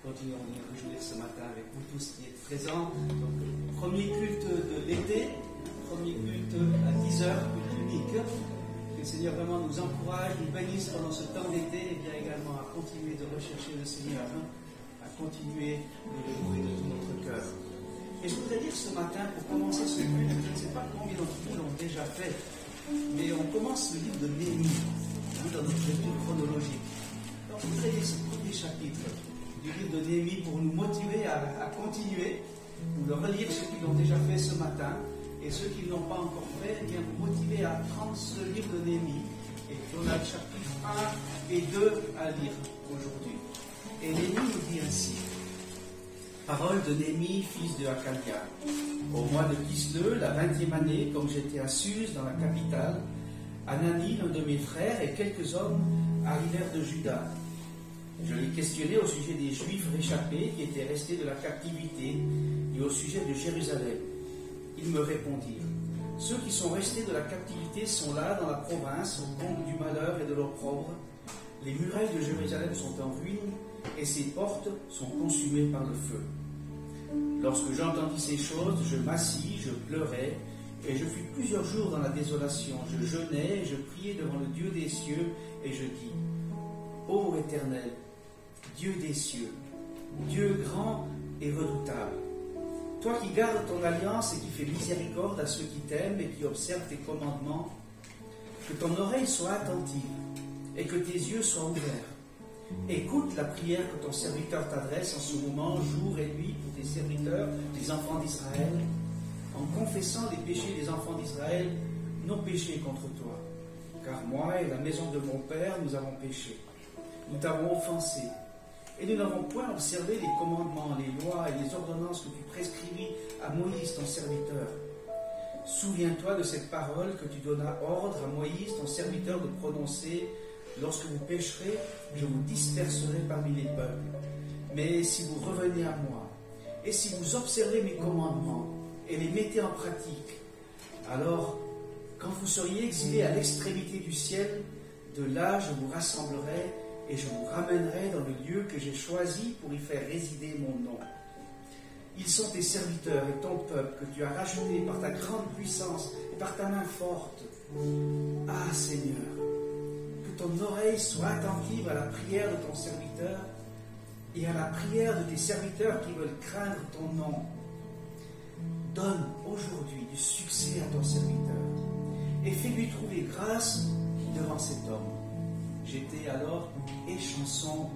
continuons à nous réjouir ce matin avec vous tous qui êtes présents. Donc, premier culte de l'été, premier culte à 10h, culte unique. Que le Seigneur vraiment nous encourage, nous bénisse pendant ce temps d'été et bien également à continuer de rechercher le Seigneur, à continuer de le louer de tout notre cœur. Et je voudrais dire ce matin, pour commencer ce culte, je ne sais pas combien d'entre vous l'ont déjà fait, mais on commence le livre de Néhémie, dans notre lecture chronologique. Donc, je voudrais lire ce premier chapitre du livre de Néhémie pour nous motiver à continuer, ou le relire ceux qui l'ont déjà fait ce matin, et ceux qui ne l'ont pas encore fait, eh bien vous motiver à prendre ce livre de Néhémie, et on a le chapitre 1 et 2 à lire aujourd'hui. Et Néhémie nous dit ainsi: Parole de Néhémie, fils de Hakalia. Au mois de Kislev, la 20e année, comme j'étais à Suse, dans la capitale, Anani, l'un de mes frères, et quelques hommes arrivèrent de Juda. Je les questionnais au sujet des Juifs réchappés qui étaient restés de la captivité et au sujet de Jérusalem. Ils me répondirent: Ceux qui sont restés de la captivité sont là dans la province, au compte du malheur et de l'opprobre. Les murailles de Jérusalem sont en ruine et ses portes sont consumées par le feu. Lorsque j'entendis ces choses, je m'assis, je pleurais, et je fus plusieurs jours dans la désolation. Je jeûnais et je priais devant le Dieu des cieux, et je dis: Ô Éternel, Dieu des cieux, Dieu grand et redoutable, toi qui gardes ton alliance et qui fais miséricorde à ceux qui t'aiment et qui observent tes commandements, que ton oreille soit attentive et que tes yeux soient ouverts. Écoute la prière que ton serviteur t'adresse en ce moment, jour et nuit, pour tes serviteurs, les enfants d'Israël, en confessant les péchés des enfants d'Israël, nos péchés contre toi. Car moi et la maison de mon père, nous avons péché. Nous t'avons offensé, et nous n'avons point observé les commandements, les lois et les ordonnances que tu prescrivis à Moïse, ton serviteur. Souviens-toi de cette parole que tu donnas ordre à Moïse, ton serviteur, de prononcer: Lorsque vous pécherez, je vous disperserai parmi les peuples. Mais si vous revenez à moi, et si vous observez mes commandements, et les mettez en pratique, alors, quand vous seriez exilés à l'extrémité du ciel, de là je vous rassemblerai, et je vous ramènerai dans le lieu que j'ai choisi pour y faire résider mon nom. Ils sont tes serviteurs et ton peuple que tu as racheté par ta grande puissance et par ta main forte. Ah Seigneur, que ton oreille soit attentive à la prière de ton serviteur et à la prière de tes serviteurs qui veulent craindre ton nom. Donne aujourd'hui du succès à ton serviteur et fais-lui trouver grâce devant cet homme. J'étais alors échanson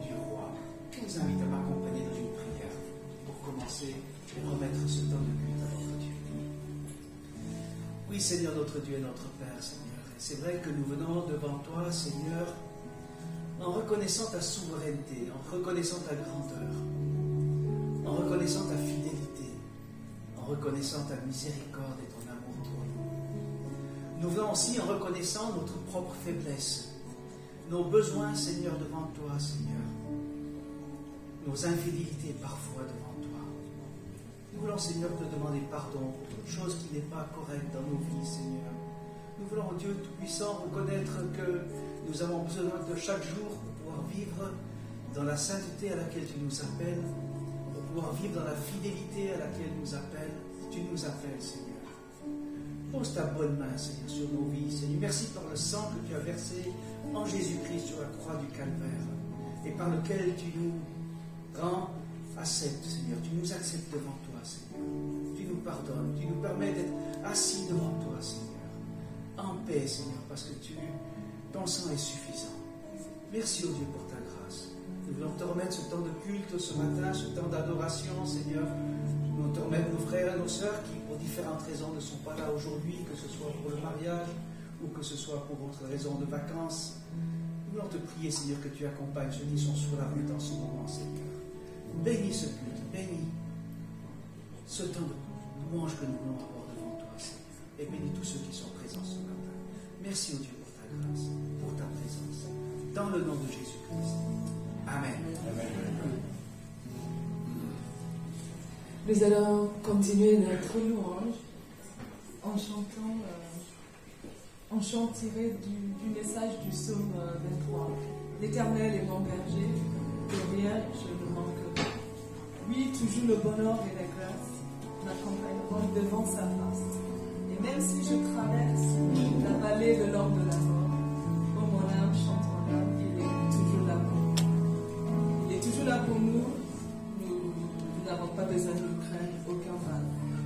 du roi. Je vous invite à m'accompagner dans une prière pour commencer et remettre ce temps de culte à notre Dieu. Oui, Seigneur, notre Dieu et notre Père, Seigneur. Et c'est vrai que nous venons devant toi, Seigneur, en reconnaissant ta souveraineté, en reconnaissant ta grandeur, en reconnaissant ta fidélité, en reconnaissant ta miséricorde et ton amour pour nous. Nous venons aussi en reconnaissant notre propre faiblesse, nos besoins, Seigneur, devant toi, Seigneur, nos infidélités parfois devant toi. Nous voulons, Seigneur, te demander pardon pour toute chose qui n'est pas correcte dans nos vies, Seigneur. Nous voulons, Dieu Tout-Puissant, reconnaître que nous avons besoin de chaque jour pour pouvoir vivre dans la sainteté à laquelle tu nous appelles, pour pouvoir vivre dans la fidélité à laquelle tu nous appelles, Seigneur. Pose ta bonne main, Seigneur, sur nos vies, Seigneur. Merci par le sang que tu as versé en Jésus-Christ sur la croix du Calvaire et par lequel tu nous acceptes, Seigneur. Tu nous acceptes devant toi, Seigneur. Tu nous pardonnes, tu nous permets d'être assis devant toi, Seigneur. En paix, Seigneur, parce que ton sang est suffisant. Merci, oh Dieu, pour ta grâce. Nous voulons te remettre ce temps de culte ce matin, ce temps d'adoration, Seigneur. Nous voulons te remettre nos frères et nos sœurs qui, pour différentes raisons, ne sont pas là aujourd'hui, que ce soit pour le mariage ou que ce soit pour autre raison de vacances. Nous voulons te prier, Seigneur, que tu accompagnes ceux qui sont sur la route en ce moment, Seigneur. Bénis ce culte, bénis ce temps de louange que nous voulons avoir devant toi, Seigneur. Et bénis tous ceux qui sont présents ce matin. Merci, oh Dieu, pour ta grâce, pour ta présence. Dans le nom de Jésus-Christ. Amen. Amen. Nous allons continuer notre louange en chantant, en chant tiré du message du psaume 23. L'Éternel est mon berger, de rien je ne manquerai. toujours le bonheur et la grâce m'accompagneront devant sa face. Et même si je traverse la vallée de l'ombre de la mort, oh mon âme chante mon âme, il est toujours là pour nous. Il est toujours là pour nous. Nous n'avons pas besoin de craindre aucun mal.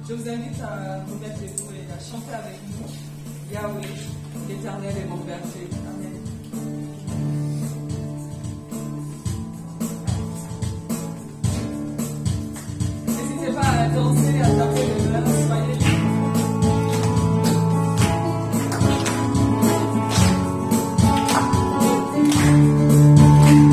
Je vous invite à vous mettre debout et à chanter avec nous. Yahweh, l'Éternel est mon berger. Amen. N'hésitez pas à danser, à taper les mains, soyez libres. Oh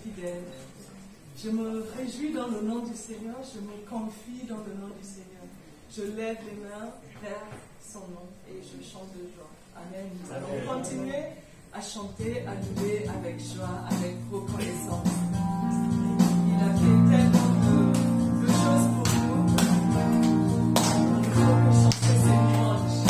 fidèle. Je me réjouis dans le nom du Seigneur, je me confie dans le nom du Seigneur. Je lève les mains vers son nom et je chante de joie. Amen. Nous allons continuer à chanter, à louer avec joie, avec reconnaissance. Il a fait tellement de choses pour nous. Il faut que chanter ses louanges.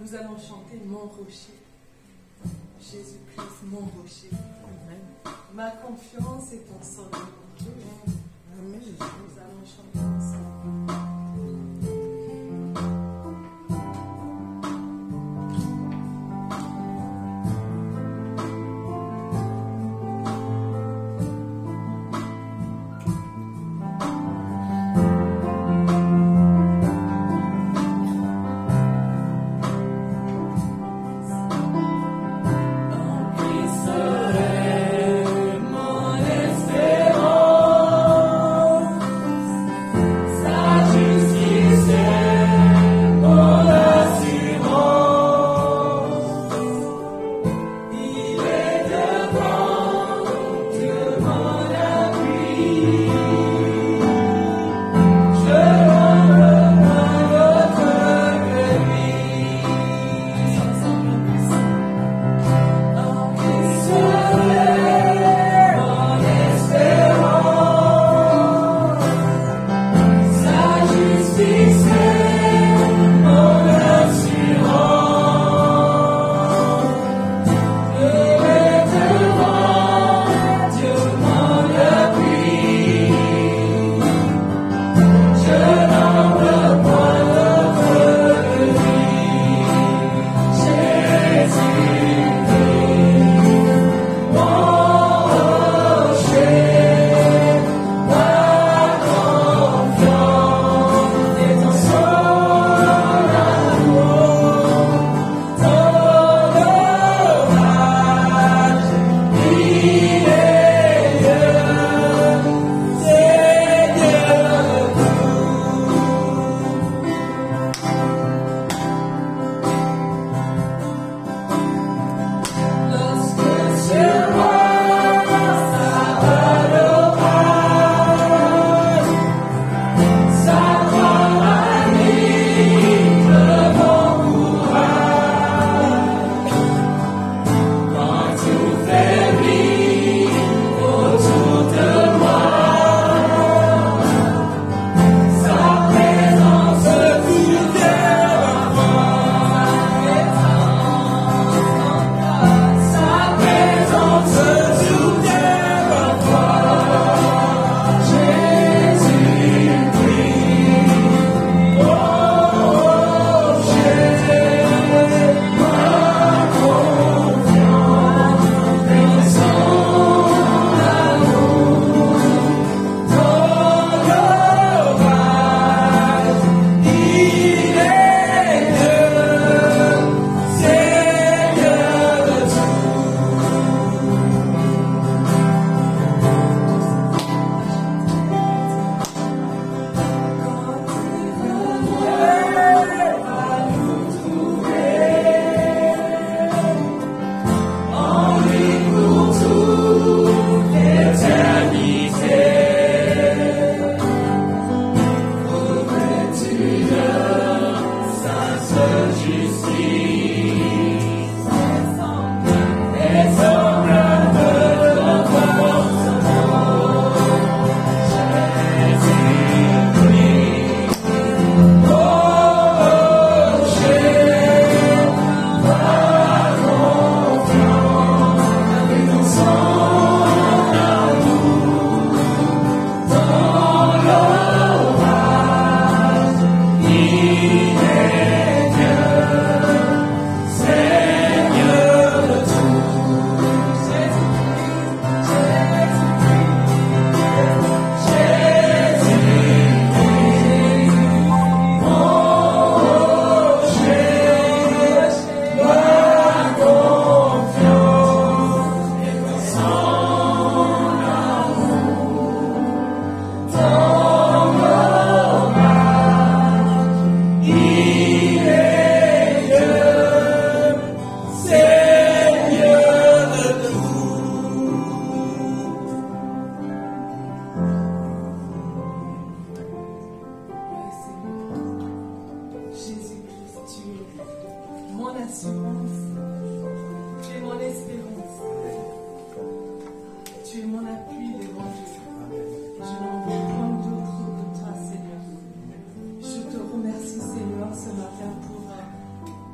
Nous allons chanter Mon rocher. Jésus-Christ, mon rocher. Ma confiance est en son nom. Nous allons chanter ensemble.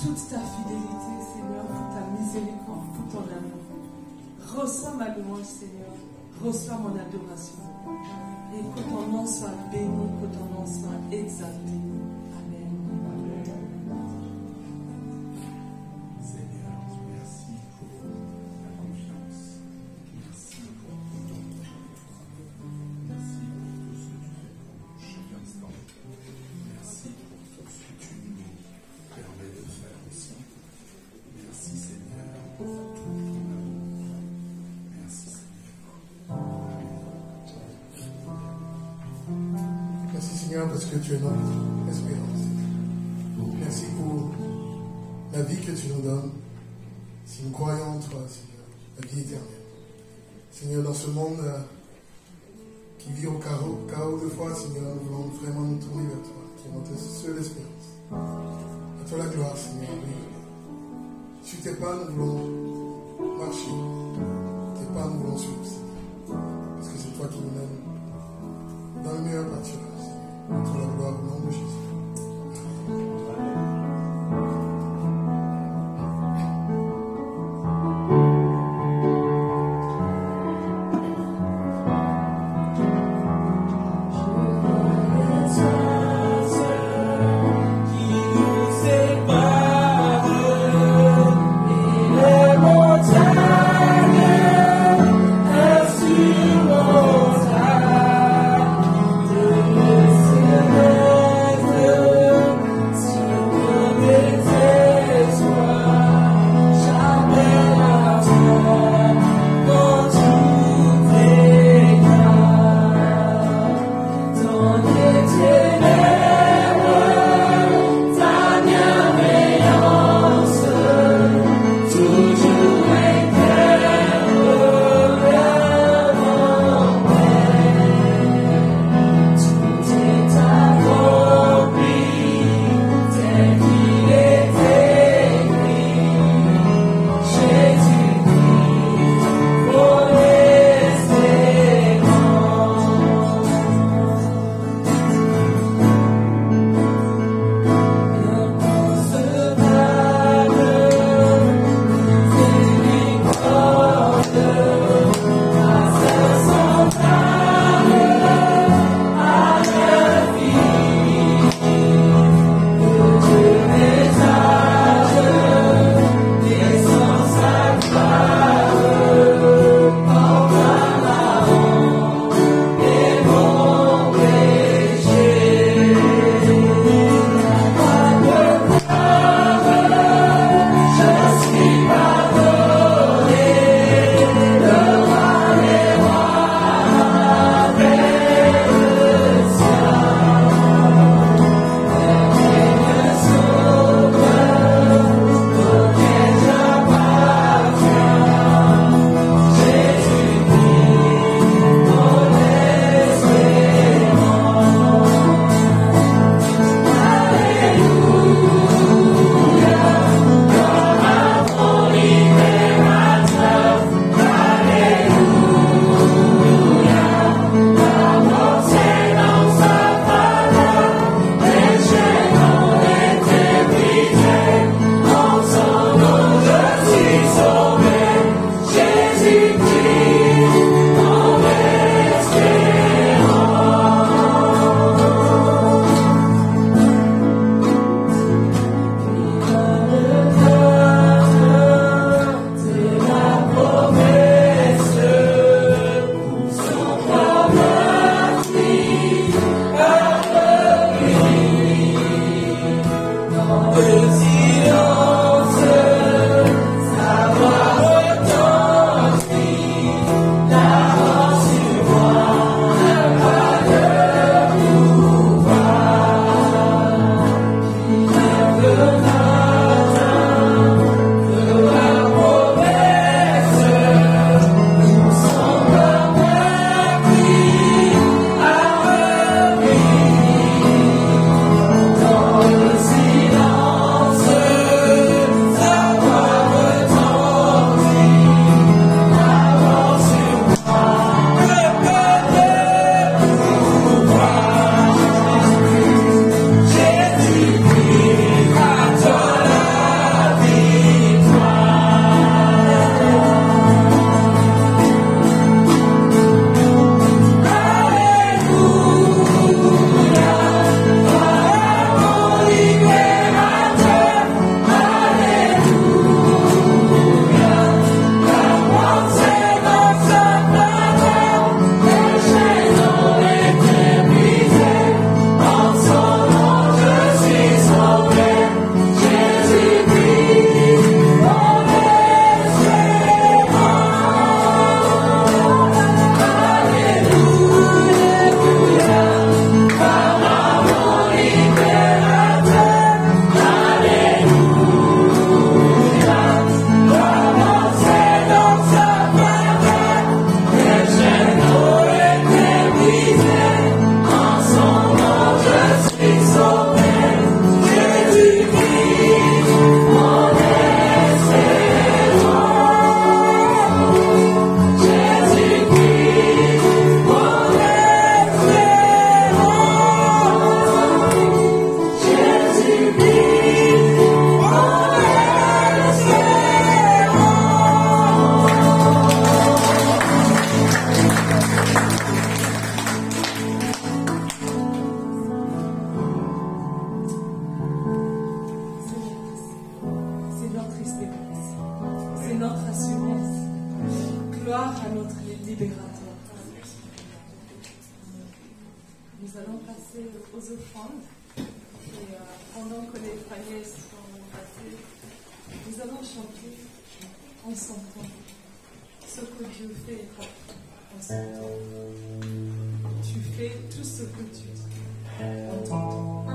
toute ta fidélité, Seigneur, pour ta miséricorde, pour ton amour. Reçois ma louange, Seigneur. Reçois mon adoration. Et que ton nom soit béni, que ton nom soit exalté. Amen. Seigneur, merci pour la confiance. Merci pour ton amour. Merci pour tout ce que tu fais pour nous chaque instant. Merci pour tout ce que tu nous permets de faire aussi. Merci Seigneur pour tout ton amour. Merci Seigneur. Merci Seigneur parce que tu es notre espérance. Merci pour la vie que tu nous donnes. Si nous croyons en toi, Seigneur, la vie éternelle. Seigneur, dans ce monde qui vit au chaos de foi, Seigneur, nous voulons vraiment nous tourner vers toi, qui est notre seule espérance. À toi la gloire, Seigneur. Sur tes pas, nous voulons marcher. Tes pas, nous voulons suivre, Seigneur. Parce que c'est toi qui nous mènes dans le meilleur pâturage. À toi la gloire au nom de Jésus. Yeah. aux offrandes. Et pendant que les paniers sont passés, nous allons chanter ensemble ce que Dieu fait en son temps. Tu fais tout ce que tu dis en ton temps.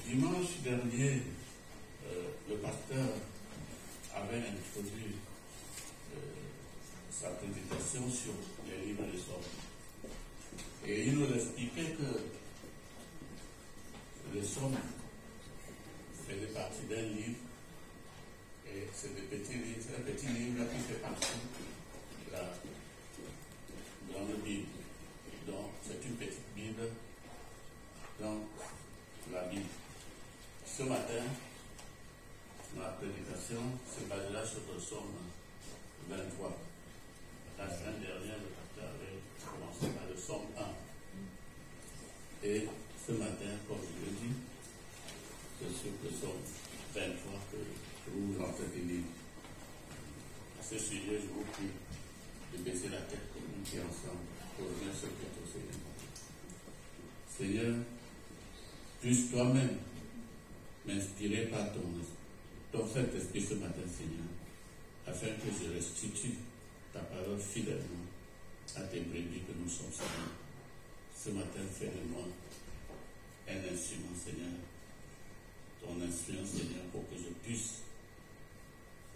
Dimanche dernier, le pasteur avait introduit sa prédication sur les livres des Sommes. Et il nous expliquait que les Sommes faisaient partie d'un livre, et c'est un petit livre qui fait partie de la grande Bible. Donc, c'est une petite Bible dans la Bible. Ce matin, ma prédication se basera sur le Somme 23. La semaine dernière, le pasteur avait commencé par le Somme 1. Et ce matin, comme je le dis, c'est sur le Somme 23 que vous vous entretenez. À ce sujet, je vous prie de baisser la tête pour nous qui ensemble pour remettre ce que au Seigneur. Seigneur, puisse toi-même m'inspirer par ton Saint-Esprit ce matin, Seigneur, afin que je restitue ta parole fidèlement à tes brebis que nous sommes, Seigneur. Ce matin, fais de moi un instrument, Seigneur, ton instrument, Seigneur, pour que je puisse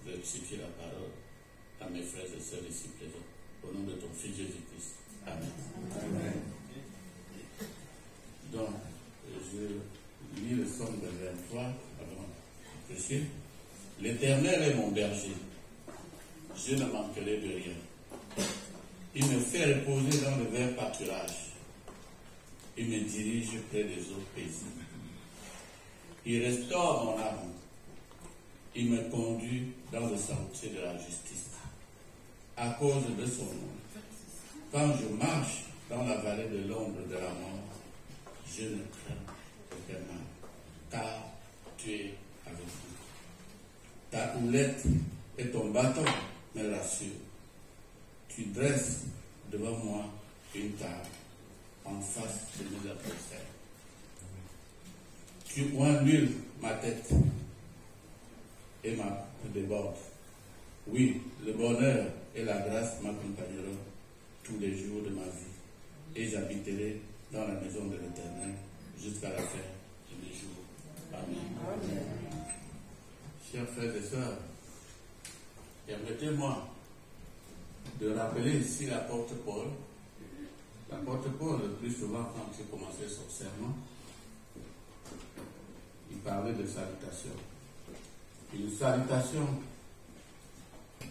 restituer la parole à mes frères et sœurs ici présents. Au nom de ton Fils Jésus-Christ. Amen. Amen. Donc, je lis le psaume de 23 avant de prêcher. L'Éternel est mon berger. Je ne manquerai de rien. Il me fait reposer dans le vert pâturage. Il me dirige près des eaux paisibles. Il restaure mon âme. Il me conduit dans le sentier de la justice. À cause de son nom. Quand je marche dans la vallée de l'ombre de la mort, je ne crains aucun mal, car tu es avec moi. Ta houlette et ton bâton me rassurent. Tu dresses devant moi une table en face de mes adversaires. Tu oins l'huile ma tête et ma déborde. Oui, le bonheur et la grâce m'accompagneront tous les jours de ma vie, et j'habiterai dans la maison de l'Éternel jusqu'à la fin de mes jours. Amen. Amen. Chers frères et sœurs, permettez-moi de rappeler ici l'apôtre Paul. L'apôtre Paul, le plus souvent, quand il commençait son sermon, il parlait de salutation. Une salutation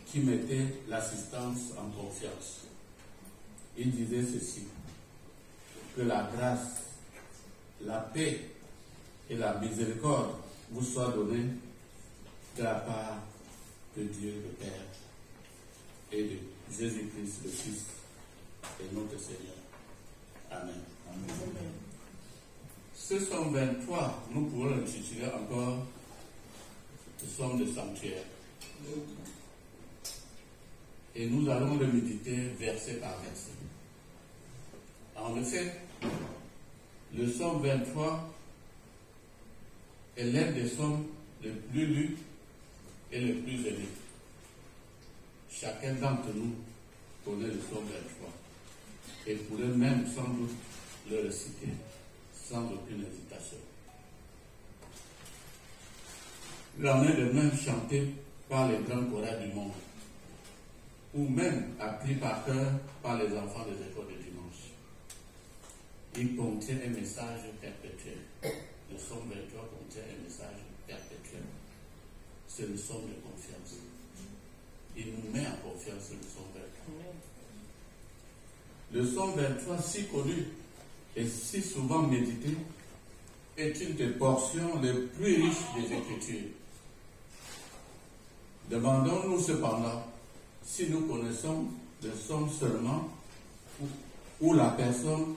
qui mettait l'assistance en confiance. Il disait ceci, que la grâce, la paix et la miséricorde vous soient données de la part de Dieu le Père et de Jésus-Christ le Fils et notre Seigneur. Amen. Amen. Ce psaume 23, nous pourrons l'intituler encore le psaume de sanctuaire. Et nous allons le méditer verset par verset. En effet, le psaume 23 est l'un des psaumes les plus lus et les plus aimés. Chacun d'entre nous connaît le psaume 23 et pourrait même sans doute le réciter sans aucune hésitation. Il en est de même chanté par les grands chorales du monde, ou même appris par cœur par les enfants des écoles de dimanche. Il contient un message perpétuel. Le psaume 23 contient un message perpétuel. C'est le psaume de confiance. Il nous met en confiance, le psaume 23. Le psaume 23, si connu et si souvent médité, est une des portions les plus riches des Écritures. Demandons-nous cependant si nous connaissons le psaume seulement ou la personne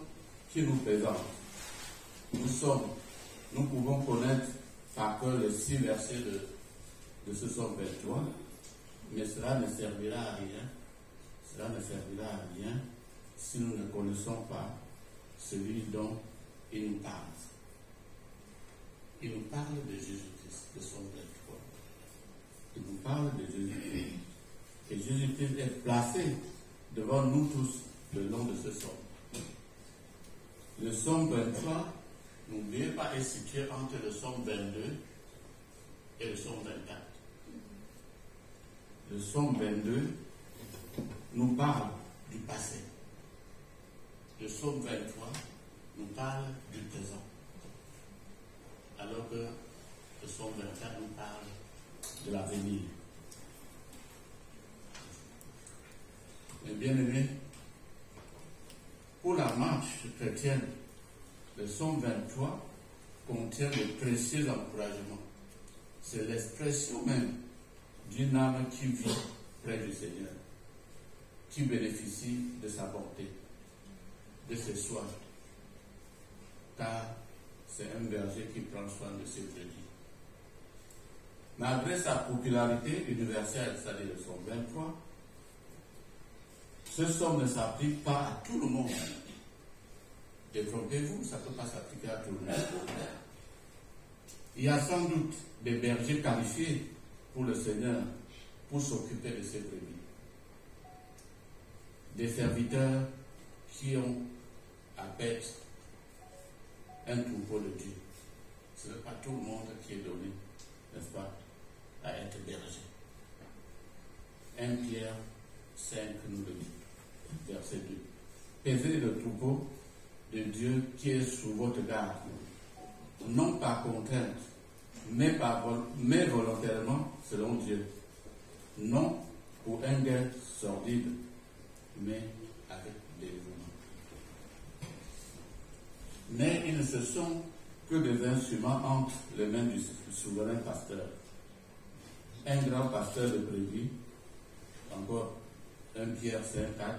qui nous présente. Nous pouvons connaître par cœur les 6 versets de ce psaume 23, mais cela ne servira à rien. Cela ne servira à rien si nous ne connaissons pas celui dont il nous parle. Il nous parle de Jésus-Christ, de son 23. Il nous parle de Jésus-Christ. Et Jésus-Christ est placé devant nous tous le long de ce psaume. Le psaume 23, n'oubliez pas, est situé entre le psaume 22 et le psaume 24. Le psaume 22 nous parle du passé. Le psaume 23 nous parle du présent. Alors que le psaume 24 nous parle de l'avenir. Mais bien aimés, pour la marche chrétienne, le psaume 23 contient de précieux encouragements. C'est l'expression même d'une âme qui vit près du Seigneur, qui bénéficie de sa bonté, de ses soins, car c'est un berger qui prend soin de ses brebis. Malgré sa popularité universelle, c'est-à-dire le psaume 23, ce somme ne s'applique pas à tout le monde. Détrompez-vous, ça ne peut pas s'appliquer à tout le monde. Il y a sans doute des bergers qualifiés pour le Seigneur pour s'occuper de ses brebis. Des serviteurs qui ont à paître un troupeau de Dieu. Ce n'est pas tout le monde qui est donné, n'est-ce pas, à être berger. 1 Pierre 5 nous le dit, verset 2. Pesez le troupeau de Dieu qui est sous votre garde, non par contrainte, mais volontairement selon Dieu, non pour un gain sordide, mais avec dévouement. Mais ils ne se sont que des instruments entre les mains du souverain pasteur. Un grand pasteur de brebis, encore 1 Pierre 5, 4.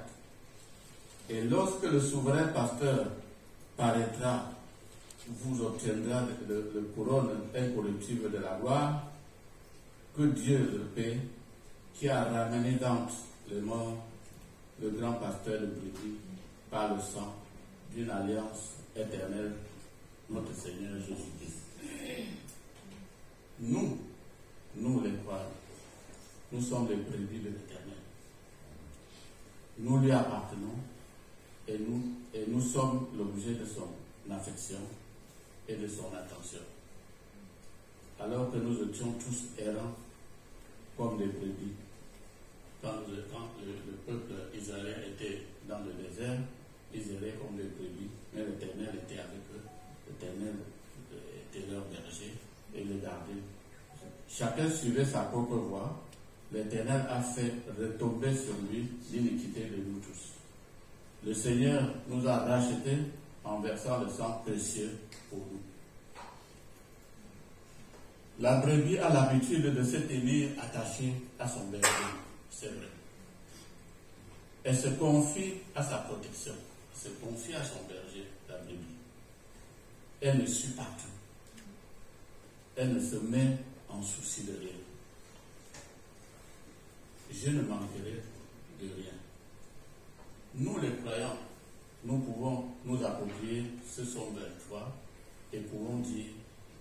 Et lorsque le souverain pasteur paraîtra, vous obtiendra le couronne incorruptible de la gloire, que Dieu de paix, qui a ramené d'entre les morts le grand pasteur de brebis par le sang d'une alliance éternelle, notre Seigneur Jésus-Christ. Nous les croyants, nous sommes les brebis de l'Éternel. Nous lui appartenons et nous sommes l'objet de son affection et de son attention. Alors que nous étions tous errants comme des brebis, quand le peuple israélien était dans le désert, ils erraient comme des brebis, mais l'Éternel était avec eux. L'Éternel était leur berger et les gardait. Chacun suivait sa propre voie. L'Éternel a fait retomber sur lui l'iniquité de nous tous. Le Seigneur nous a rachetés en versant le sang précieux pour nous. La brebis a l'habitude de se tenir attachée à son berger, c'est vrai. Elle se confie à sa protection, elle se confie à son berger, la brebis. Elle ne suit pas tout. Elle ne se met en souci de rien. Je ne manquerai de rien. Nous les croyants, nous pouvons nous approprier ce psaume 23 et pouvons dire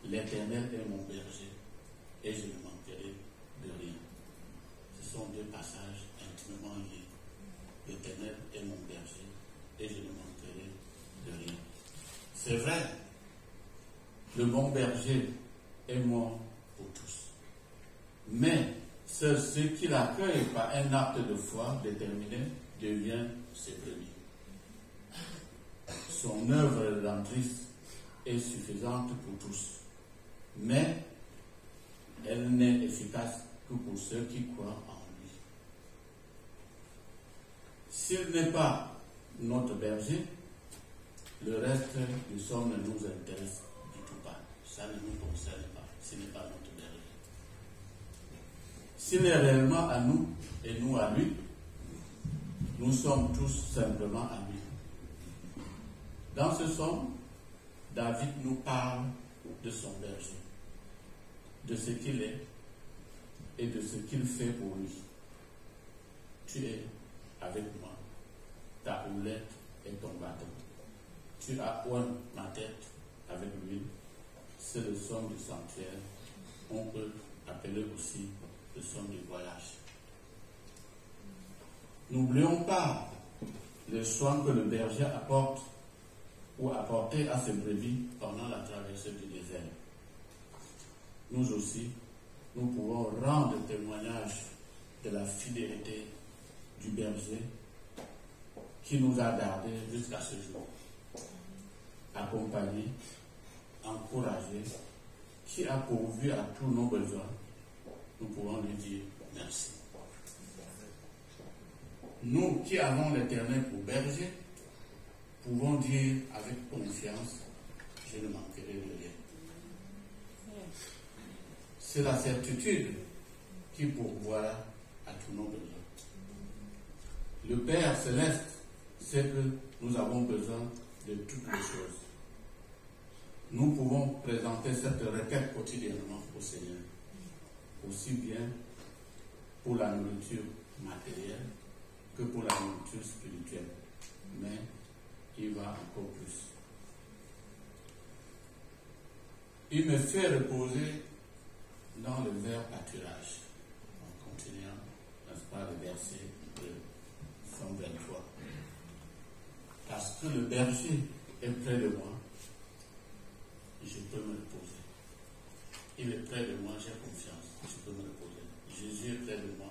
l'Éternel est mon berger et je ne manquerai de rien. Ce sont deux passages intimement liés. L'Éternel est mon berger et je ne manquerai de rien. C'est vrai, le bon berger est mort pour tous. Mais ceux qui l'accueillent par un acte de foi déterminé deviennent ses brebis. Son œuvre rédemptrice est suffisante pour tous, mais elle n'est efficace que pour ceux qui croient en lui. S'il n'est pas notre berger, le reste du somme ne nous intéresse du tout pas. Ça ne nous concerne pas, ce n'est pas notre berger. S'il est réellement à nous et nous à lui, nous sommes tous simplement à lui. Dans ce psaume, David nous parle de son berger, de ce qu'il est et de ce qu'il fait pour lui. Tu es avec moi, ta houlette et ton bâton. Tu as oint ma tête avec l'huile. C'est le psaume du sanctuaire. On peut appeler aussi le psaume du voyage. N'oublions pas le soin que le berger apporte ou apporter à ses brebis pendant la traversée du désert. Nous aussi, nous pouvons rendre témoignage de la fidélité du berger qui nous a gardés jusqu'à ce jour. Accompagné, encouragé, qui a pourvu à tous nos besoins, nous pouvons lui dire merci. Nous qui avons l'Éternel pour berger, pouvons dire avec confiance, je ne manquerai de rien. C'est la certitude qui pourvoira à tous nos besoins. Le Père céleste sait que nous avons besoin de toutes les choses. Nous pouvons présenter cette requête quotidiennement au Seigneur, aussi bien pour la nourriture matérielle que pour la nourriture spirituelle, mais il va encore plus. Il me fait reposer dans le vert pâturage. En continuant, n'est-ce pas, le verset de 123. Parce que le berger est près de moi, je peux me reposer. Il est près de moi, j'ai confiance, je peux me reposer. Jésus est près de moi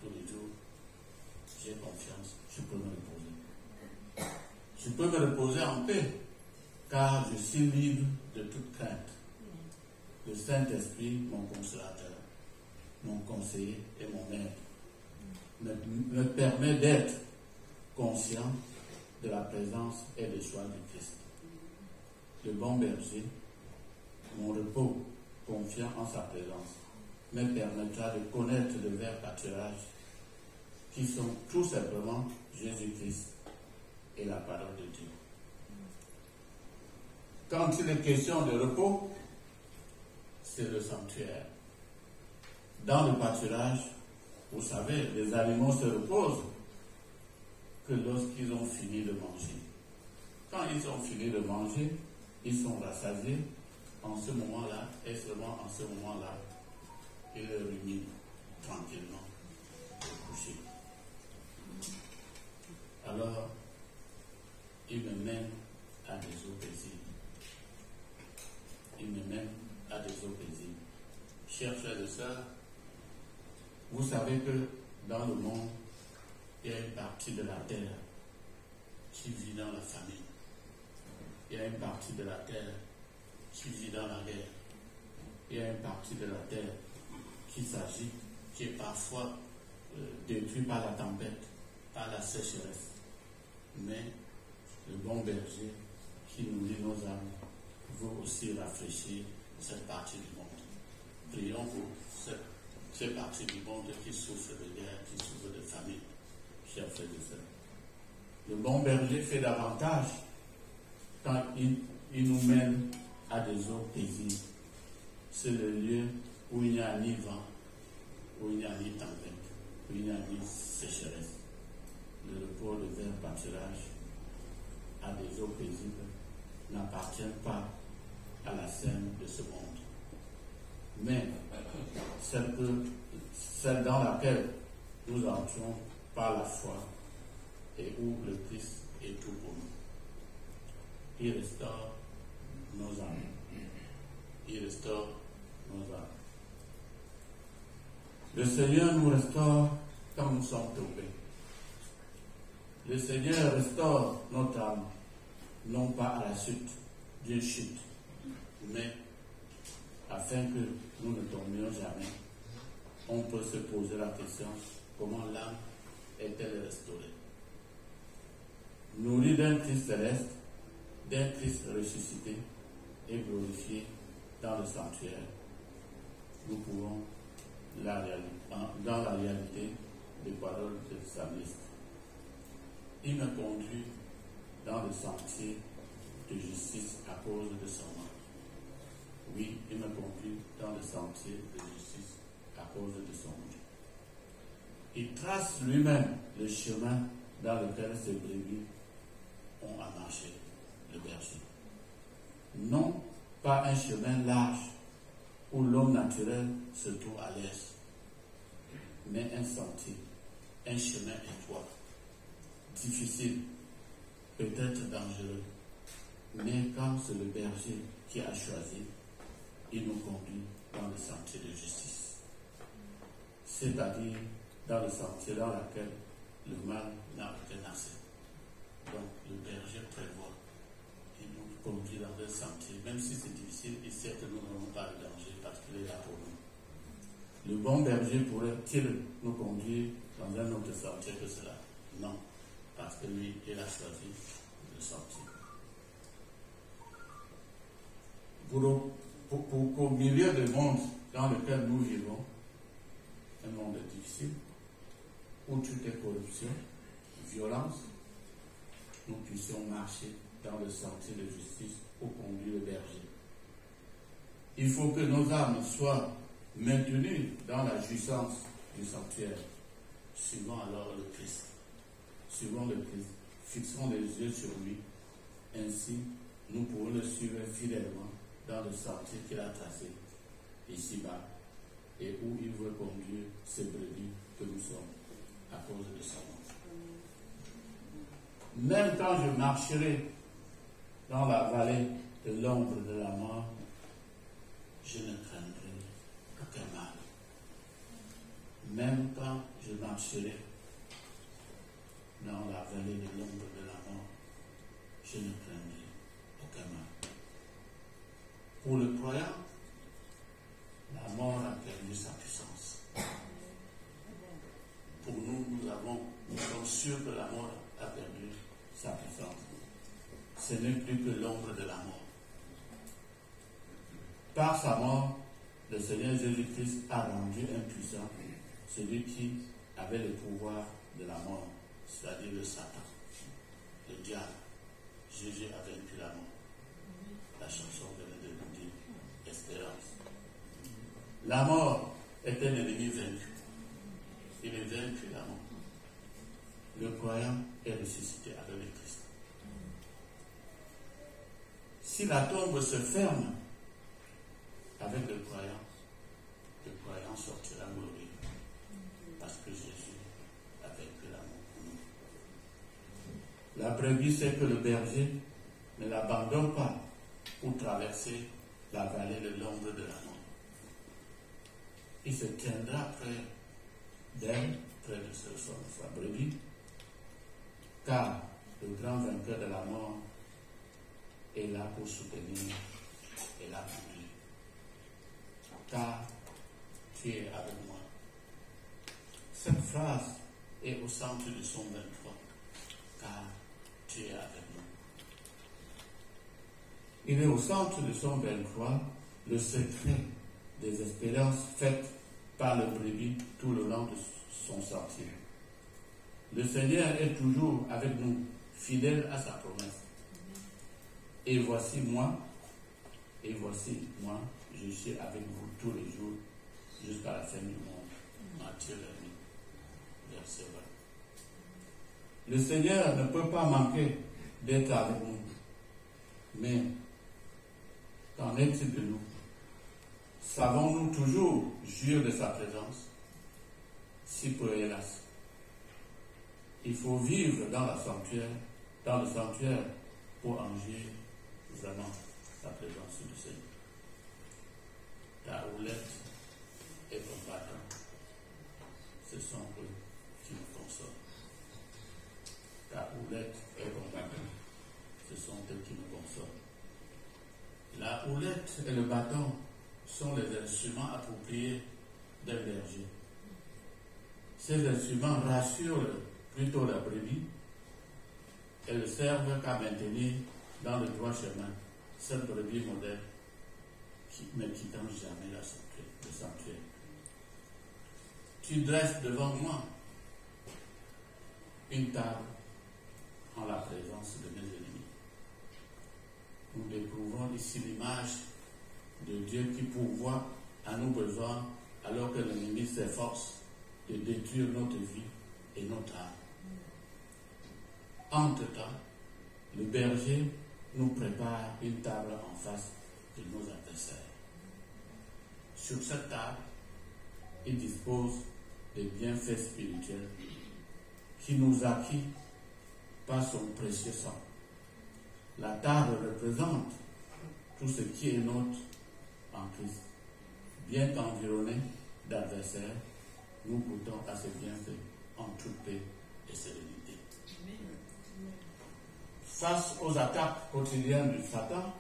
tous les jours, j'ai confiance, je peux me reposer. Je peux me reposer en paix, car je suis libre de toute crainte. Le Saint-Esprit, mon consolateur, mon conseiller et mon maître, me permet d'être conscient de la présence et des choix du Christ. Le bon berger, mon repos, confiant en sa présence, me permettra de connaître le vert pâturage qui sont tout simplement Jésus-Christ et la parole de Dieu. Quand il est question de repos, c'est le sanctuaire. Dans le pâturage, vous savez, les animaux se reposent que lorsqu'ils ont fini de manger. Quand ils ont fini de manger, ils sont rassasiés. En ce moment-là, et seulement en ce moment-là, ils ruminent tranquillement au coucher. Alors, il me mène à des eaux paisibles. Il me mène à des eaux paisibles. Chers frères et sœurs, vous savez que dans le monde, il y a une partie de la terre qui vit dans la famine. Il y a une partie de la terre qui vit dans la guerre. Il y a une partie de la terre qui s'agite, qui est parfois détruite par la tempête, par la sécheresse. Mais le bon berger qui nourrit nos âmes veut aussi rafraîchir cette partie du monde. Prions pour cette partie du monde qui souffre de guerre, qui souffre de famine, chers frères et sœurs. Le bon berger fait davantage quand il nous mène à des eaux paisibles. C'est le lieu où il n'y a ni vent, où il n'y a ni tempête, où il n'y a ni sécheresse. Le repos, le vert pâturage à des eaux paisibles n'appartient pas à la scène de ce monde. Mais celle dans laquelle nous entrons par la foi et où le Christ est tout pour nous. Il restaure nos âmes. Il restaure nos âmes. Le Seigneur nous restaure quand nous sommes tombés. Le Seigneur restaure notre âme, non pas à la suite d'une chute, mais afin que nous ne tombions jamais. On peut se poser la question, comment l'âme est-elle restaurée? Nourrie d'un Christ céleste, d'un Christ ressuscité et glorifié dans le sanctuaire, nous pouvons, dans la réalité des paroles de psalmiste, il me conduit dans le sentier de justice à cause de son nom. Oui, il me conduit dans le sentier de justice à cause de son nom. Il trace lui-même le chemin dans lequel ses brebis ont à marcher, le berger. Non pas un chemin large où l'homme naturel se trouve à l'aise, mais un sentier, un chemin étroit, difficile, peut-être dangereux, mais quand c'est le berger qui a choisi, il nous conduit dans le sentier de justice, c'est-à-dire dans le sentier dans lequel le mal n'a aucun accès. Donc le berger prévoit, il nous conduit dans un sentier, même si c'est difficile, il sait que nous n'avons pas de danger parce qu'il est là pour nous. Le bon berger pourrait-il nous conduire dans un autre sentier que cela? Non, parce que lui, il a choisi le sentier. Pour qu'au milieu du monde dans lequel nous vivons, un monde difficile, où tout est corruption, violence, nous puissions marcher dans le sentier de justice où conduit le berger. Il faut que nos âmes soient maintenues dans la jouissance du sanctuaire, Suivons alors le Christ. Suivons le Christ. Fixons les yeux sur lui. Ainsi, nous pourrons le suivre fidèlement dans le sentier qu'il a tracé ici-bas et où il veut conduire ces brebis que nous sommes à cause de son nom. Même quand je marcherai dans la vallée de l'ombre de la mort, je ne craindrai aucun mal. Même quand je marcherai dans la vallée de l'ombre de la mort, je ne craindrai aucun mal. Pour le croyant, la mort a perdu sa puissance. Pour nous, nous sommes sûrs que la mort a perdu sa puissance. Ce n'est plus que l'ombre de la mort. Par sa mort, le Seigneur Jésus-Christ a rendu impuissant celui qui avait le pouvoir de la mort, c'est-à-dire le Satan, le diable. Jésus a vaincu la mort. La chanson venait de nous dire espérance. La mort est un ennemi vaincu. Il est vaincu, la mort. Le croyant est ressuscité avec le Christ. Si la tombe se ferme avec le croyant sortira glorieux. Parce que Jésus a vaincu la mort pour nous. La brebis sait que le berger ne l'abandonne pas pour traverser la vallée de l'ombre de la mort. Il se tiendra près d'elle, près de sa brebis, car le grand vainqueur de la mort est là pour soutenir et la conduire. Car tu es avec moi. Cette phrase est au centre du psaume 23. Car tu es avec nous. Il est au centre du psaume 23 le secret des espérances faites par le brebis tout le long de son sentier. Le Seigneur est toujours avec nous, fidèle à sa promesse. Et voici moi, je suis avec vous tous les jours jusqu'à la fin du monde. Matthieu 20, verset 20. Le Seigneur ne peut pas manquer d'être avec nous. Mais qu'en est-il de nous? Savons-nous toujours jouir de sa présence? Si peu hélas. Il faut vivre dans le sanctuaire pour en jouir vraiment la présence du Seigneur. Ta houlette et ton bâton, ce sont eux qui nous consolent. Ta houlette et ton bâton, ce sont eux qui nous consolent. La houlette et le bâton sont les instruments appropriés d'un berger. Ces instruments rassurent plutôt la brebis et ne servent qu'à maintenir dans le droit chemin cette brebis modèle ne quittant jamais le sanctuaire. Tu dresses devant moi une table en la présence de mes ennemis. Nous découvrons ici l'image de Dieu qui pourvoit à nos besoins alors que l'ennemi s'efforce de détruire notre vie et notre âme. Entre-temps, le berger nous prépare une table en face de nos adversaires. Sur cette table, il dispose des bienfaits spirituels qui nous acquit par son précieux sang. La table représente tout ce qui est nôtre en Christ. Bien qu'environnés d'adversaires, nous goûtons à ces bienfaits en toute paix et sérénité. Face aux attaques quotidiennes du Satan,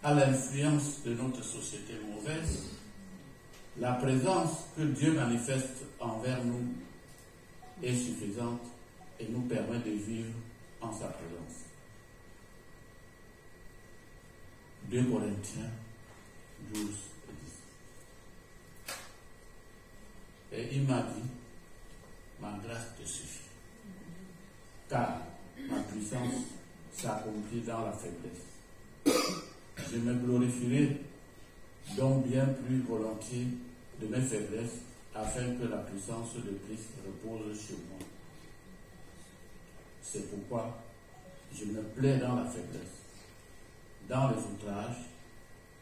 à l'influence de notre société mauvaise, la présence que Dieu manifeste envers nous est suffisante et nous permet de vivre en sa présence. 2 Corinthiens 12 et 10. Et il m'a dit, ma grâce te suffit, car ma puissance s'accomplit dans la faiblesse. Je me glorifierai donc bien plus volontiers de mes faiblesses, afin que la puissance de Christ repose sur moi. C'est pourquoi je me plais dans la faiblesse, dans les outrages,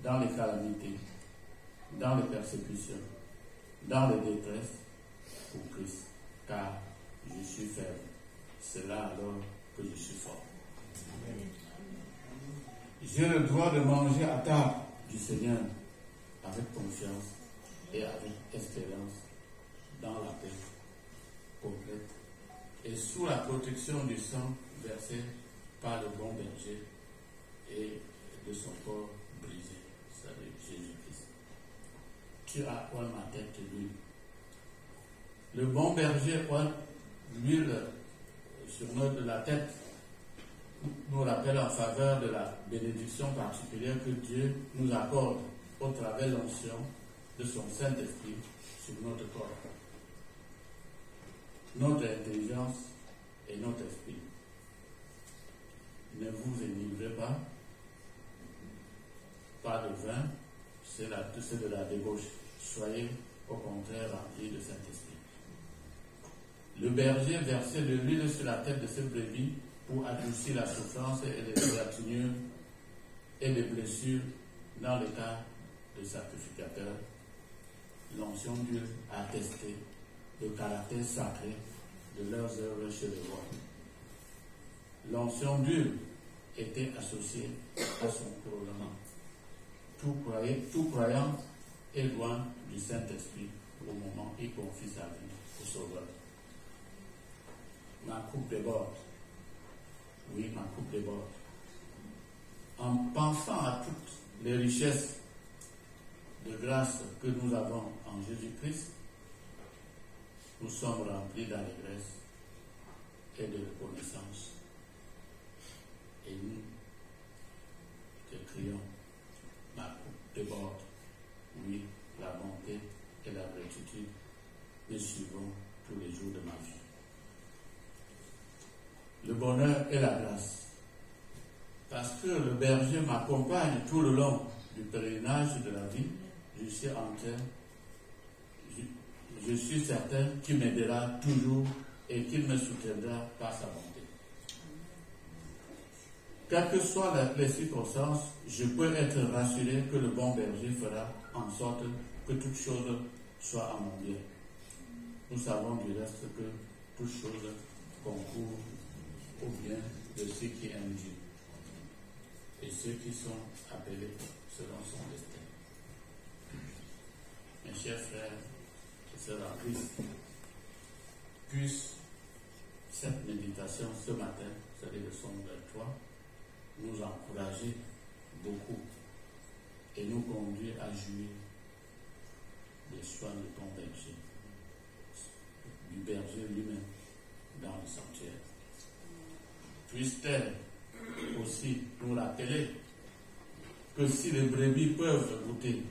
dans les calamités, dans les persécutions, dans les détresses, pour Christ, car je suis faible. C'est là alors que je suis fort. J'ai le droit de manger à table du Seigneur avec confiance et avec espérance, dans la paix complète et sous la protection du sang versé par le bon berger et de son corps brisé, c'est-à-dire Jésus-Christ. Tu as oint ma tête d'huile. Le bon berger oint l'huile sur la tête, nous rappelle en faveur de la bénédiction particulière que Dieu nous accorde au travers de l'onction de son Saint-Esprit sur notre corps, notre intelligence et notre esprit. Ne vous enivrez pas de vin, c'est de la débauche. Soyez au contraire remplis de Saint-Esprit. Le berger versait de l'huile sur la tête de ses brebis pour adoucir la souffrance et les égratignures et les blessures dans le cas de sacrificateurs. L'onction d'huile attestait le caractère sacré de leurs œuvres chez le roi. L'onction d'huile était associée à son couronnement. Tout croyant est loin du Saint-Esprit au moment où il confie sa vie au Sauveur. Ma coupe déborde. Oui, ma coupe déborde. En pensant à toutes les richesses de grâce que nous avons en Jésus-Christ, nous sommes remplis d'allégresse et de reconnaissance. Et nous te crions, ma coupe déborde. Oui, la bonté et la gratitude me suivront tous les jours de ma vie. Le bonheur et la grâce. Parce que le berger m'accompagne tout le long du pèlerinage de la vie, je suis certain qu'il m'aidera toujours et qu'il me soutiendra par sa bonté. Quelles que soient les circonstances, je peux être rassuré que le bon berger fera en sorte que toute chose soit à mon bien. Nous savons du reste que toute chose concourt au bien de ceux qui aiment Dieu et ceux qui sont appelés selon son destin. Mes chers frères et sœurs en Christ, puisse cette méditation ce matin, c'est-à-dire le son 23, nous encourager beaucoup et nous conduire à jouir des soins de ton berger, du berger lui-même dans le sanctuaire. Puisse-t-elle aussi nous rappeler que si les brebis peuvent goûter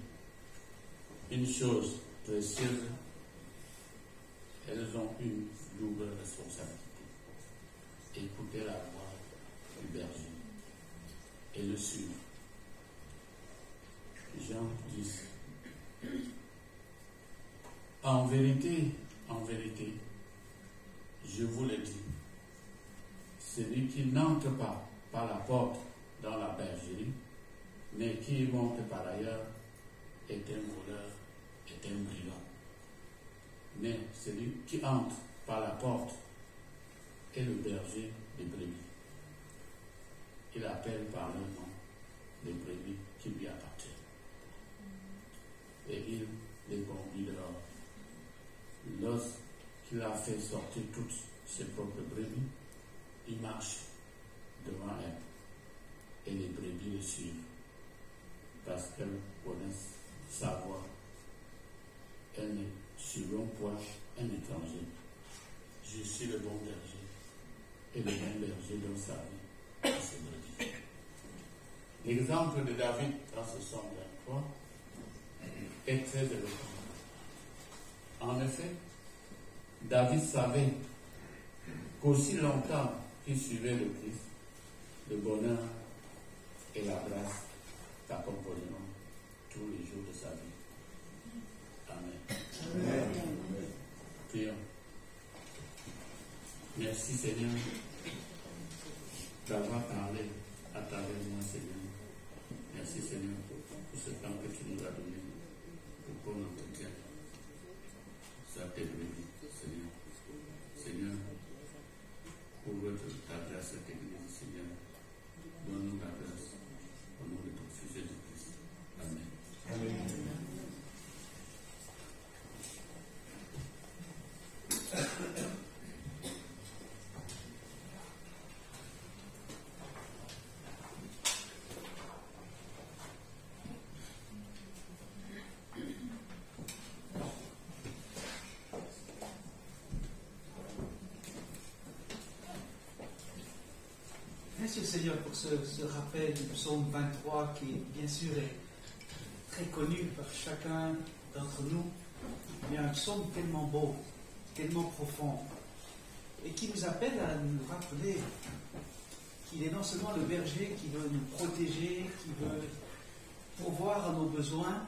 une chose précieuse, elles ont une double responsabilité. Écouter la voix du berger et le suivre. Jean 10. En vérité, je vous le dis, celui qui n'entre pas par la porte dans la bergerie, mais qui monte par ailleurs, est un voleur, est un brigand. Mais celui qui entre par la porte est le berger des brebis. Il appelle par leur nom les brebis qui lui appartiennent. Et il les conduit dehors. Lorsqu'il a fait sortir toutes ses propres brebis, il marche devant elles et les brebis le suivent parce qu'elles connaissent sa voix. Elles ne suivront point un étranger. Je suis le bon berger et le bon berger donne sa vie à ses brebis. L'exemple de David dans ce psaume 23 est très éloquent. En effet, David savait qu'aussi longtemps qu'il suivait le Christ, le bonheur et la grâce l'accompagneront tous les jours de sa vie. Amen. Prions. Merci Seigneur d'avoir parlé à travers moi, Seigneur. Merci Seigneur pour ce temps que tu nous as donné pour notre cœur. Ça t'est béni, Seigneur. Seigneur, ouvre ta grâce à cette église, Seigneur. Donne-nous la grâce au nom de ton Fils Jésus-Christ. Amen. Amen. Merci Seigneur pour ce rappel du psaume 23 qui, bien sûr, est très connu par chacun d'entre nous. Mais un psaume tellement beau, tellement profond, et qui nous appelle à nous rappeler qu'il est non seulement le berger qui veut nous protéger, qui veut pourvoir à nos besoins,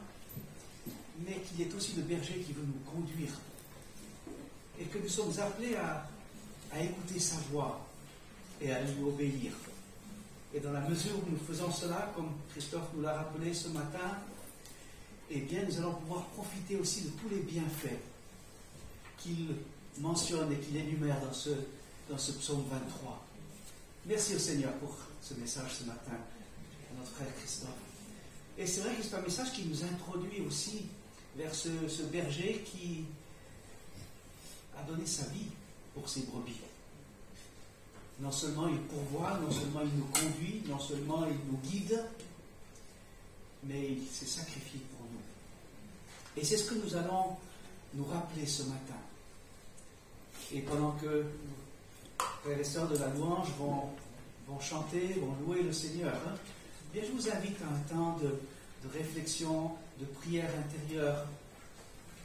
mais qu'il est aussi le berger qui veut nous conduire. Et que nous sommes appelés à écouter sa voix et à lui obéir. Et dans la mesure où nous faisons cela, comme Christophe nous l'a rappelé ce matin, eh bien nous allons pouvoir profiter aussi de tous les bienfaits qu'il mentionne et qu'il énumère dans ce psaume 23. Merci au Seigneur pour ce message ce matin, à notre frère Christophe. Et c'est vrai que c'est un message qui nous introduit aussi vers ce berger qui a donné sa vie pour ses brebis. Non seulement il pourvoit, non seulement il nous conduit, non seulement il nous guide, mais il s'est sacrifié pour nous. Et c'est ce que nous allons nous rappeler ce matin. Et pendant que frères et sœurs de la louange vont chanter, vont louer le Seigneur, bien je vous invite à un temps de réflexion, de prière intérieure,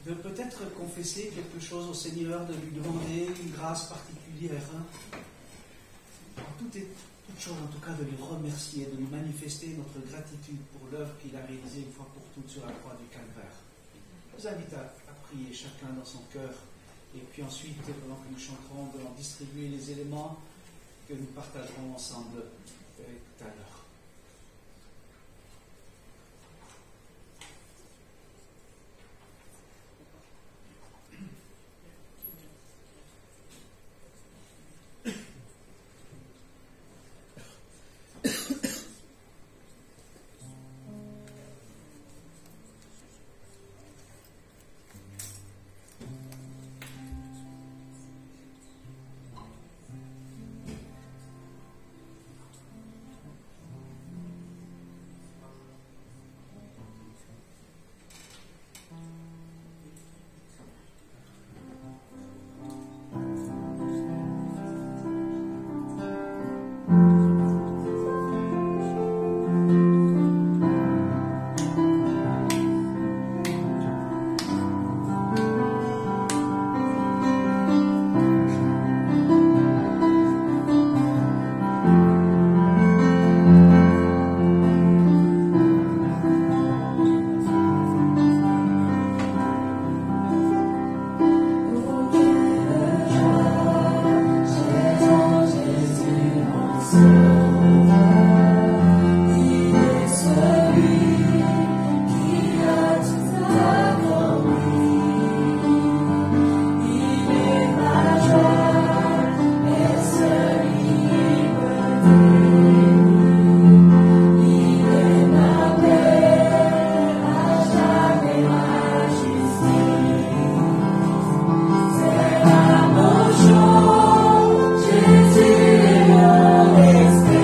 de peut-être confesser quelque chose au Seigneur, de lui demander une grâce particulière. Toute chose, en tout cas, de lui remercier, de lui manifester notre gratitude pour l'œuvre qu'il a réalisée une fois pour toutes sur la croix du Calvaire. Je vous invite à prier chacun dans son cœur, et puis ensuite, pendant que nous chanterons, de distribuer les éléments que nous partagerons ensemble tout à l'heure. Jésus est mon esprit.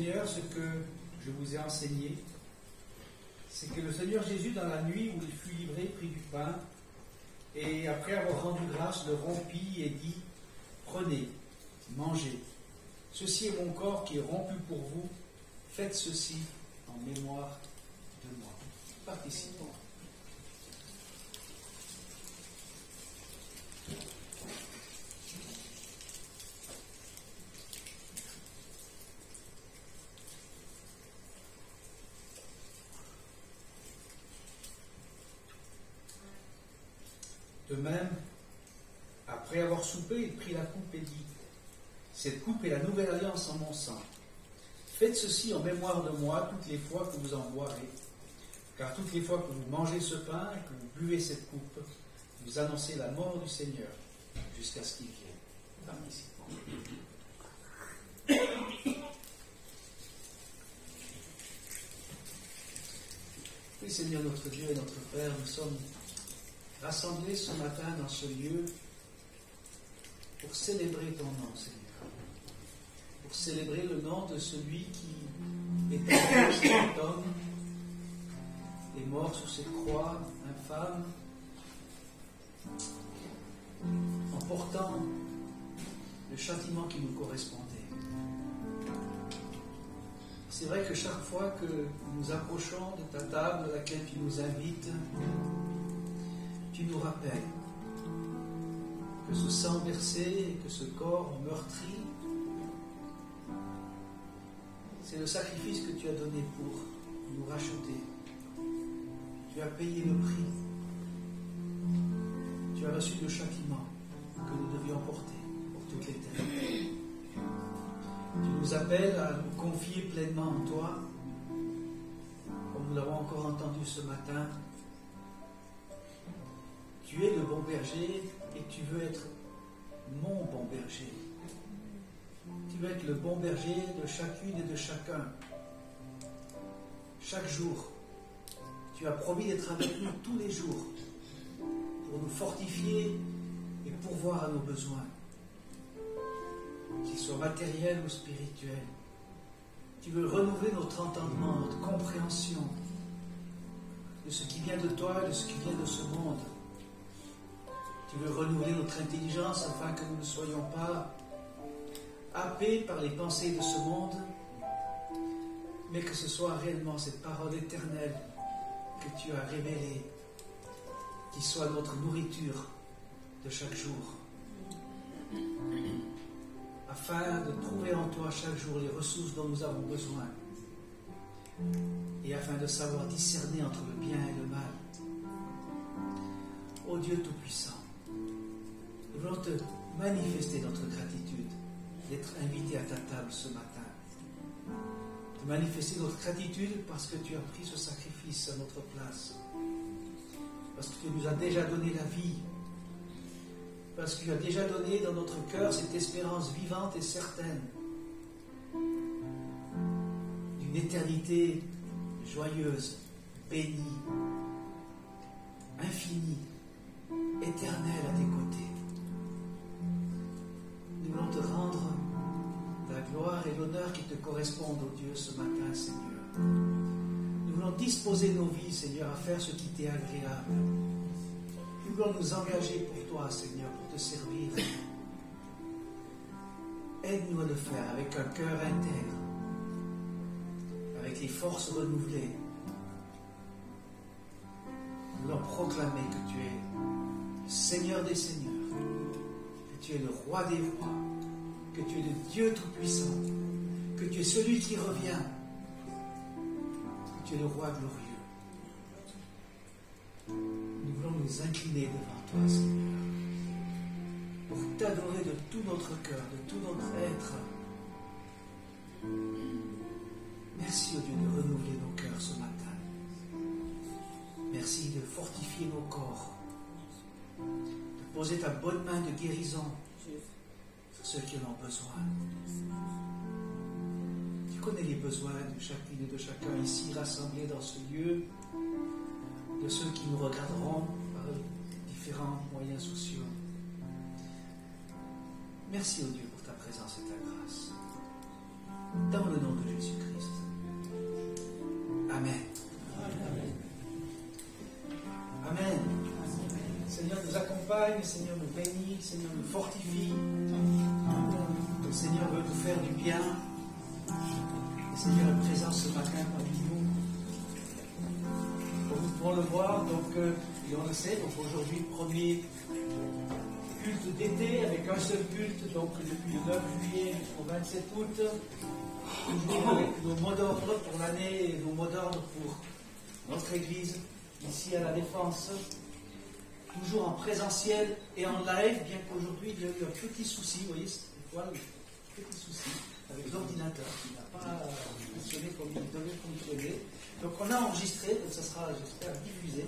Seigneur, ce que je vous ai enseigné, c'est que le Seigneur Jésus, dans la nuit où il fut livré, prit du pain, et après avoir rendu grâce, le rompit et dit, prenez, mangez. Ceci est mon corps qui est rompu pour vous. Faites ceci en mémoire de moi. Participons. De même, après avoir soupé, il prit la coupe et dit, cette coupe est la nouvelle alliance en mon sang. Faites ceci en mémoire de moi toutes les fois que vous en boirez, car toutes les fois que vous mangez ce pain et que vous buvez cette coupe, vous annoncez la mort du Seigneur jusqu'à ce qu'il vienne. Participons. Oui, Seigneur notre Dieu et notre Père, nous sommes rassemblés ce matin dans ce lieu pour célébrer ton nom, Seigneur. Pour célébrer le nom de celui qui est arrivé, cet homme, est mort sur cette croix infâme, en portant le châtiment qui nous correspondait. C'est vrai que chaque fois que nous nous approchons de ta table à laquelle tu nous invites, tu nous rappelles que ce sang versé et que ce corps meurtri, c'est le sacrifice que tu as donné pour nous racheter. Tu as payé le prix. Tu as reçu le châtiment que nous devions porter pour toute l'éternité. Tu nous appelles à nous confier pleinement en toi, comme nous l'avons encore entendu ce matin. Tu es le bon berger et tu veux être mon bon berger. Tu veux être le bon berger de chacune et de chacun. Chaque jour, tu as promis d'être avec nous tous les jours pour nous fortifier et pourvoir à nos besoins, qu'ils soient matériels ou spirituels. Tu veux renouveler notre entendement, notre compréhension de ce qui vient de toi et de ce qui vient de ce monde. Tu veux renouveler notre intelligence afin que nous ne soyons pas happés par les pensées de ce monde, mais que ce soit réellement cette parole éternelle que tu as révélée, qui soit notre nourriture de chaque jour, afin de trouver en toi chaque jour les ressources dont nous avons besoin, et afin de savoir discerner entre le bien et le mal. Ô Dieu Tout-Puissant, nous voulons te manifester notre gratitude d'être invités à ta table ce matin. De manifester notre gratitude parce que tu as pris ce sacrifice à notre place. Parce que tu nous as déjà donné la vie. Parce que tu as déjà donné dans notre cœur cette espérance vivante et certaine d'une éternité joyeuse, bénie, infinie, éternelle à tes côtés. Nous voulons te rendre la gloire et l'honneur qui te correspondent, ô Dieu, ce matin, Seigneur. Nous voulons disposer nos vies, Seigneur, à faire ce qui t'est agréable. Nous voulons nous engager pour toi, Seigneur, pour te servir. Aide-nous à le faire avec un cœur intègre, avec les forces renouvelées. Nous voulons proclamer que tu es le Seigneur des Seigneurs, que tu es le Roi des Rois, que tu es le Dieu Tout-Puissant, que tu es celui qui revient, que tu es le Roi glorieux. Nous voulons nous incliner devant toi, Seigneur, pour t'adorer de tout notre cœur, de tout notre être. Merci, ô Dieu, de renouveler nos cœurs ce matin. Merci de fortifier nos corps, de poser ta bonne main de guérison sur ceux qui en ont besoin. Tu connais les besoins de chacune et de chacun ici rassemblés dans ce lieu, de ceux qui nous regarderont par différents moyens sociaux. Merci, ô Dieu, pour ta présence et ta grâce. dans le nom de Jésus-Christ. Amen. Amen. Seigneur nous accompagne, le Seigneur nous bénit, le Seigneur nous fortifie. Le Seigneur veut nous faire du bien. Le Seigneur est présent ce matin parmi nous. Comme nous pouvons le voir, donc, et on le sait, donc aujourd'hui, premier culte d'été avec un seul culte, donc depuis le 9 juillet jusqu'au 27 août, toujours avec nos mots d'ordre pour l'année et nos mots d'ordre pour notre Église ici à la Défense, toujours en présentiel et en live, bien qu'aujourd'hui il y a eu un petit souci, vous voyez, un petit souci avec l'ordinateur qui n'a pas fonctionné comme il devait fonctionner. Donc on a enregistré, donc ça sera, j'espère, diffusé,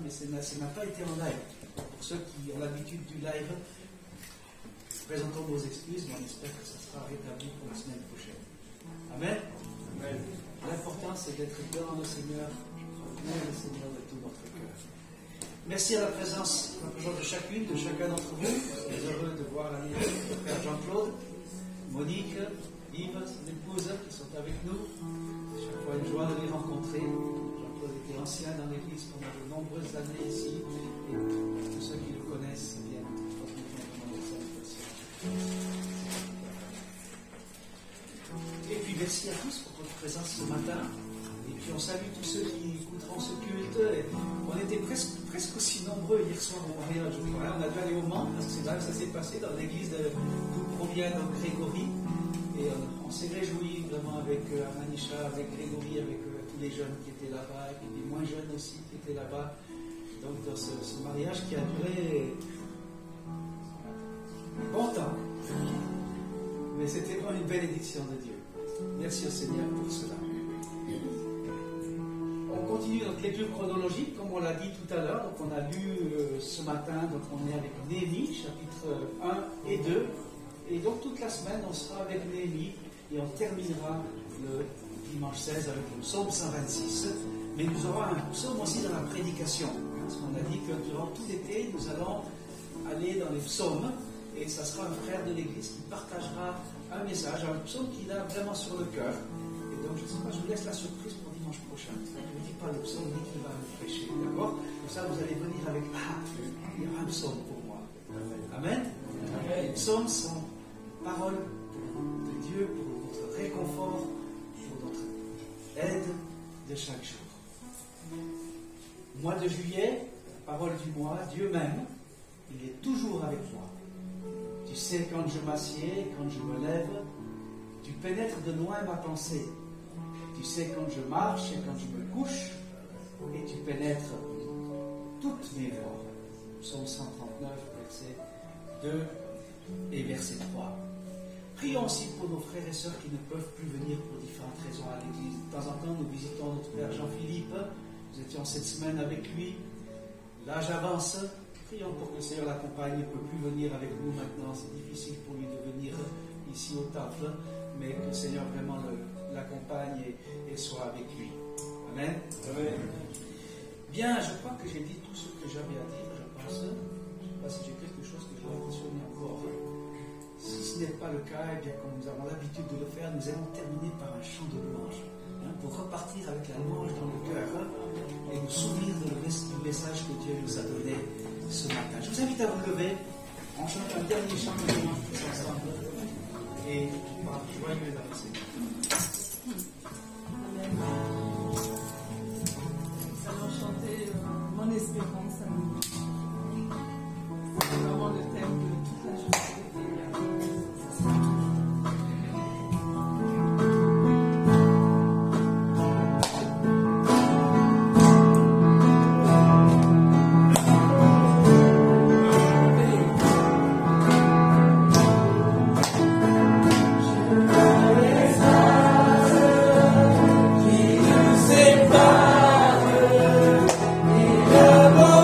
mais ça n'a pas été en live. Pour ceux qui ont l'habitude du live, présentons nos excuses, mais on espère que ça sera rétabli pour la semaine prochaine. Amen. Amen. L'important, c'est d'être dans le Seigneur, le Seigneur de tout notre cœur. Merci à la présence de chacune, de chacun d'entre vous. Je suis heureux de voir aller le frère Jean-Claude, Monique, Yves, son épouse, qui sont avec nous. Chaque fois, une joie de les rencontrer. Jean-Claude était ancien dans l'Église pendant de nombreuses années ici. Et tous ceux qui le connaissent viennent transmettre sa salutation. Et puis merci à tous pour votre présence ce matin. Et puis on salue tous ceux qui écouteront ce culte. Et on était presque aussi nombreux hier soir au mariage. On a dû aller au Mans, parce que c'est là que ça s'est passé, dans l'église d'où provient donc Grégory. Et on s'est réjouis vraiment avec Amanisha, avec Grégory, avec tous les jeunes qui étaient là-bas, et puis les moins jeunes aussi qui étaient là-bas. Donc dans ce mariage qui a duré longtemps. Mais c'était vraiment une bénédiction de Dieu. Merci au Seigneur pour cela. On continue notre lecture chronologique, comme on l'a dit tout à l'heure. Donc on a lu ce matin, donc on est avec Néhémie, chapitre 1 et 2. Et donc toute la semaine, on sera avec Néhémie et on terminera le dimanche 16 avec le psaume 126. Mais nous aurons un psaume aussi dans la prédication. Parce qu'on a dit que durant tout l'été, nous allons aller dans les psaumes. Et ça sera un frère de l'Église qui partagera un message, un psaume qu'il a vraiment sur le cœur. Et donc, je ne sais pas, je vous laisse la surprise pour dimanche prochain. Je ne vous dis pas le psaume ni qui va me prêcher, d'accord? Comme ça, vous allez venir avec il y aura un psaume pour moi. Amen. Amen. Les psaumes sont paroles de Dieu pour notre réconfort, pour notre aide de chaque jour. Mois de juillet, la parole du mois, Dieu même, il est toujours avec moi. Tu sais quand je m'assieds, quand je me lève, tu pénètres de loin ma pensée. Tu sais quand je marche et quand je me couche, et tu pénètres toutes mes voies. Psaume 139, verset 2 et verset 3. Prions aussi pour nos frères et sœurs qui ne peuvent plus venir pour différentes raisons à l'église. De temps en temps, nous visitons notre frère Jean-Philippe. Nous étions cette semaine avec lui. L'âge avance. Prions pour que le Seigneur l'accompagne. Il ne peut plus venir avec nous maintenant. C'est difficile pour lui de venir ici au temple. Mais que le Seigneur vraiment l'accompagne et soit avec lui. Amen. Amen. Bien, je crois que j'ai dit tout ce que j'avais à dire, je pense. Je ne sais pas si j'ai quelque chose que je dois mentionner encore. Si ce n'est pas le cas, et bien comme nous avons l'habitude de le faire, nous allons terminer par un chant de louange. Pour repartir avec la louange dans le cœur et nous souvenir du message que Dieu nous a donné ce matin. Je vous invite à vous lever. On chante un dernier chant de louange tous ensemble. Et par joyeux dans le Seigneur. Nous allons chanter Mon espérance à nous. C'est vraiment le thème de toute la journée. Love.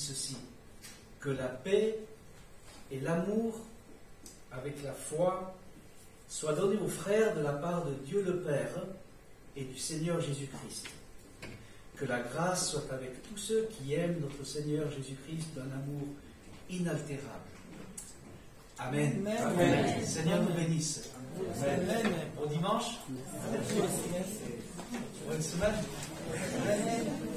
ceci, que la paix et l'amour avec la foi soient donnés aux frères de la part de Dieu le Père et du Seigneur Jésus-Christ. Que la grâce soit avec tous ceux qui aiment notre Seigneur Jésus-Christ d'un amour inaltérable. Amen. Amen. Amen. Seigneur nous bénisse. Amen. Au dimanche. Bonne semaine. Amen.